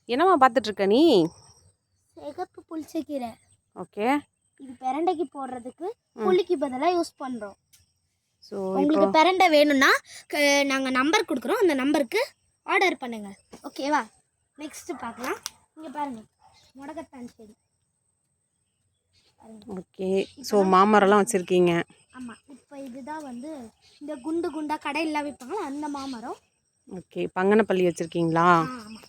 என்னம்மா பார்த்துட்டு இருக்க நீ? சிகப்பு புளிச்சக்கீரை. ஓகே. இது பிரண்டைக்கு போடுறதுக்கு புளிக்கு பதிலாக யூஸ் பண்ணுறோம். ஸோ உங்களுக்கு பிரண்டை வேணும்னா நாங்கள் நம்பர் கொடுக்குறோம், அந்த நம்பருக்கு ஆர்டர் பண்ணுங்கள். ஓகேவா? நெக்ஸ்ட்டு பார்க்கலாம். இங்கே பாருங்கள், முடக்கத்தான் செடி. ஓகே. ஸோ மாமரம்லாம் வச்சுருக்கீங்க. ஆமாம். இப்போ இதுதான் வந்து இந்த குண்டு குண்டாக கடையில் விற்பாங்களா அந்த மாமரம். ஓகே. பங்கனப்பள்ளி வச்சுருக்கீங்களா? ஆமாம்.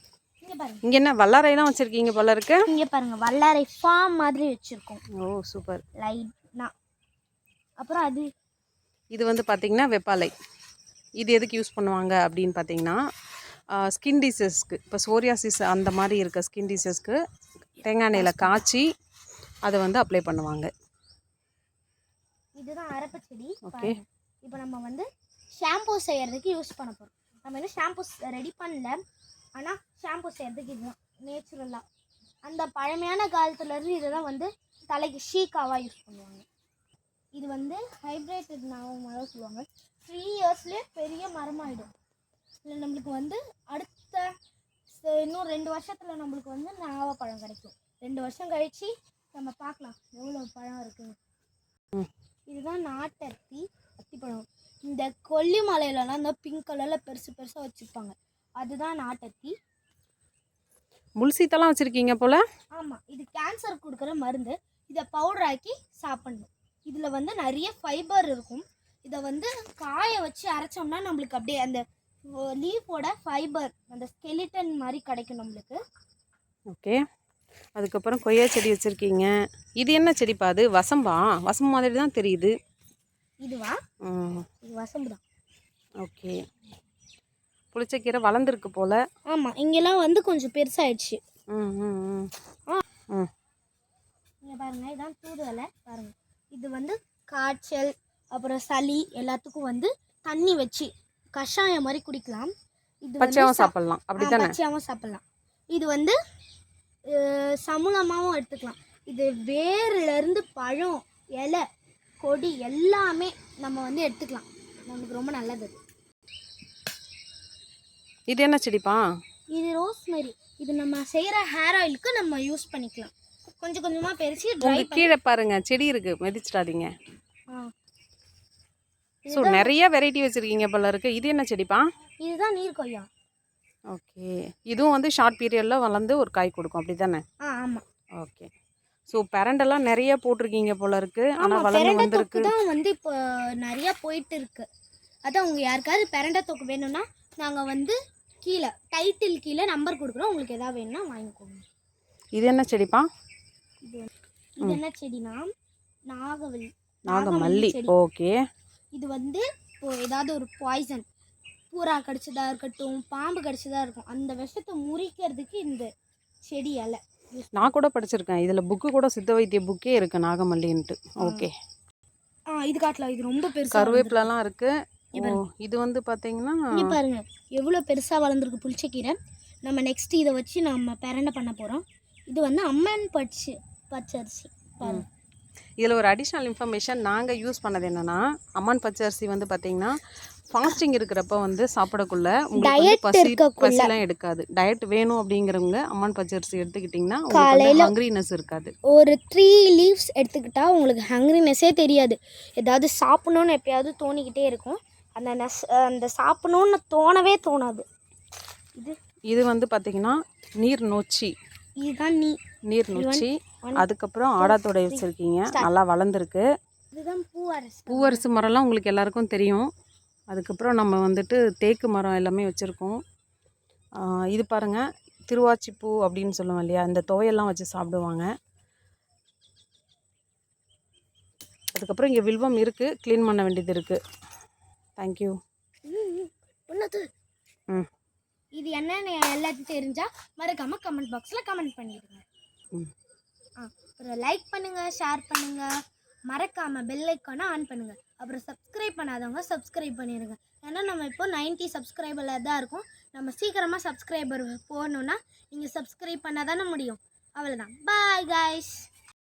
இங்கே பாருங்கள், இங்கே என்ன வல்லாரையெல்லாம் வச்சுருக்கீங்க போல இருக்கு. இங்கே பாருங்கள், வல்லாரை ஃபார்ம் மாதிரி வச்சுருக்கோம். ஓ சூப்பர். லைட்னா அப்புறம் அது இது வந்து பார்த்திங்கன்னா வெப்பாலை. இது எதுக்கு யூஸ் பண்ணுவாங்க அப்படின்னு பார்த்தீங்கன்னா ஸ்கின் டிசீஸ்க்கு, இப்போ சோரியாசிஸ் அந்த மாதிரி இருக்க ஸ்கின் டிசீஸ்க்கு தேங்காய் எண்ணெயில் காய்ச்சி அதை வந்து அப்ளை பண்ணுவாங்க. இதுதான் அரப்பு செடி. ஓகே. இப்போ நம்ம வந்து ஷாம்பூ செய்கிறதுக்கு யூஸ் பண்ண போகிறோம். நம்ம வந்து ஷாம்பூ ரெடி பண்ணல, ஆனால் ஷாம்பூ செய்கிறதுக்கு இதுதான் நேச்சுரலாக அந்த பழமையான காலத்துலேருந்து இதை தான் வந்து தலைக்கு ஷீக்காவாக யூஸ் பண்ணுவாங்க. இது வந்து ஹைப்ரேட்டட் நாவல் சொல்லுவாங்க. 3 இயர்ஸ்லேயே பெரிய மரமாயிடும். இல்லை நம்மளுக்கு வந்து அடுத்த இன்னும் 2 வருஷத்தில் நம்மளுக்கு வந்து நாவப்பழம் கிடைக்கும். 2 வருஷம் கழித்து நம்ம பார்க்கலாம் எவ்வளோ பழம் இருக்குன்னு. இதுதான் நாட்டத்தி அத்திப்பழம். இந்த கொல்லிமலையிலலாம் இந்த பிங்க் கலரில் பெருசு பெருசாக வச்சுருப்பாங்க, அதுதான் நாட்டத்தி. முள்சீத்தெல்லாம் வச்சுருக்கீங்க போல். ஆமாம். இது கேன்சர் கொடுக்குற மருந்து. இதை பவுடர் ஆக்கி சாப்பிடணும். இதில் வந்து நிறைய ஃபைபர் இருக்கும். இதை வந்து காய வச்சு அரைச்சோம்னா நம்மளுக்கு அப்படியே அந்த லீஃபோட ஃபைபர் அந்த ஸ்கெலிட்டன் மாதிரி கிடைக்கும் நம்மளுக்கு. ஓகே. அதுக்கப்புறம் கொய்யா செடி வச்சுருக்கீங்க. இது என்ன செடிப்பா? அது வசம்பா? வசம்பு மாதிரி தான் தெரியுது. இதுவா? இது வசம்பு தான். ஓகே. புளிச்சக்கீரை வளர்ந்துருக்கு போல். ஆமாம். இங்கெல்லாம் வந்து கொஞ்சம் பெருசாகிடுச்சு. இங்கே பாருங்கள், இதுதான் தூதுவளை. பாருங்கள், இது வந்து காய்ச்சல் அப்புறம் சளி எல்லாத்துக்கும் வந்து தண்ணி வச்சு கஷாயம் மாதிரி குடிக்கலாம். இது பச்சையாகவும் சாப்பிட்லாம். அப்படி தானே? பச்சையாகவும் சாப்பிட்லாம். இது வந்து சமூலமாகவும் எடுத்துக்கலாம். இது வேர்லேருந்து பழம், இலை, கொடி எல்லாமே நம்ம வந்து எடுத்துக்கலாம். நமக்கு ரொம்ப நல்லது. இது என்ன செடிப்பா? இது ரோஸ்மெரி. இது நம்ம செய்கிற ஹேர் ஆயிலுக்கு நம்ம யூஸ் பண்ணிக்கலாம். கொஞ்சம் கொஞ்சமாக பெருசி கீழே பாருங்க செடி இருக்குது, மிதிச்சிடாதீங்க. ஸோ நிறைய வெரைட்டி வச்சுருக்கீங்க போல இருக்குது. இது என்ன செடிப்பா? இதுதான் நீர் கொய்யா. ஓகே. இதுவும் வந்து ஷார்ட் பீரியடில் வளர்ந்து ஒரு காய் கொடுக்கும், அப்படி தானே? ஆமாம். ஓகே. ஸோ பெரண்டெல்லாம் நிறைய போட்டிருக்கீங்க போல இருக்குது. ஆனால் வளர்ந்து வந்திருக்கு தான் வந்து இப்போ நிறையா போயிட்டு இருக்கு. அதான் உங்கள் யாருக்காவது பெரண்டை தொக்கு வேணும்னா நாங்கள் வந்து கீழே டைட்டில் கீழே நம்பர் கொடுக்குறோம். உங்களுக்கு எதாவது வேணும்னா வாங்கிக்கோங்க. இது என்ன செடிப்பா? இது என்ன செடினா நாகமல்லி. ஓகே. இது வந்து இப்போ ஏதாவது ஒரு பாய்சன், பூரா கடிச்சதாக இருக்கட்டும், பாம்பு கடிச்சதாக இருக்கும், அந்த விஷத்தை முறிக்கிறதுக்கு இந்த செடி இலை. நான் கூட படிச்சிருக்கேன், இதில் புக்கு கூட சித்த வைத்திய புக்கே இருக்குது நாகமல்லின்ட்டு. ஓகே. இது காட்டலாம். இது ரொம்ப பெருசு. கருவேப்பிலலாம் இருக்குது. இது வந்து பார்த்தீங்கன்னா இங்கே பாருங்கள் எவ்வளோ பெருசாக வளர்ந்துருக்கு புளிச்சக்கீரை. நம்ம நெக்ஸ்ட் இதை வச்சு நம்ம பெரண்டை பண்ண போகிறோம். இது வந்து அம்மன் பச்சரிசி. பாருங்கள், இதில் ஒரு அடிஷ்னல் இன்ஃபர்மேஷன் நாங்கள் யூஸ் பண்ணது என்னென்னா, அம்மன் பச்சரிசி வந்து பார்த்திங்கன்னா ஃபாஸ்டிங் இருக்கிறப்ப வந்து சாப்பிடக்குள்ள உங்களுக்கு பசிலாம் எடுக்காது. டயட் வேணும் அப்படிங்கிறவங்க அம்மன் பச்சரிசி எடுத்துக்கிட்டிங்கன்னா காலையில் ஹங்க்ரினஸ் இருக்காது. ஒரு 3 லீவ்ஸ் எடுத்துக்கிட்டால் உங்களுக்கு ஹங்க்ரினஸ்ஸே தெரியாது. ஏதாவது சாப்பிட்ணுன்னு எப்பயாவது தோணிக்கிட்டே இருக்கும். அந்த சாப்பிட்ணுன்னு தோணவே தோணாது. இது வந்து பார்த்திங்கன்னா நீர் நொச்சி. இதுதான் நீர் நொச்சி. அதுக்கப்புறம் ஆடாத்தோடை வச்சுருக்கீங்க, நல்லா வளர்ந்துருக்கு. இதுதான் பூவரசு மரம்லாம் உங்களுக்கு எல்லாருக்கும் தெரியும். அதுக்கப்புறம் நம்ம வந்துட்டு தேக்கு மரம் எல்லாமே வச்சுருக்கோம். இது பாருங்கள், திருவாச்சிப்பூ அப்படின்னு சொல்லுவோம் இல்லையா, இந்த துவையெல்லாம் வச்சு சாப்பிடுவாங்க. அதுக்கப்புறம் இங்கே வில்வம் இருக்குது, க்ளீன் பண்ண வேண்டியது இருக்குது. தேங்க்யூ. இது என்னன்னு எல்லாத்தையும் தெரிஞ்சால் மறக்காமல் கமெண்ட் பாக்ஸில் கமெண்ட் பண்ணிடுங்க. அப்புறம் லைக் பண்ணுங்கள், ஷேர் பண்ணுங்கள், மறக்காமல் பெல் ஐக்கானை ஆன் பண்ணுங்கள். அப்புறம் சப்ஸ்கிரைப் பண்ணாதவங்க சப்ஸ்கிரைப் பண்ணிடுங்க. ஏன்னா நம்ம இப்போ 90 சப்ஸ்கிரைபரில் தான் இருக்கும். நம்ம சீக்கிரமாக சப்ஸ்கிரைபர் போகணுன்னா நீங்கள் சப்ஸ்கிரைப் பண்ணால் தானே முடியும். அவ்வளோதான். Bye guys.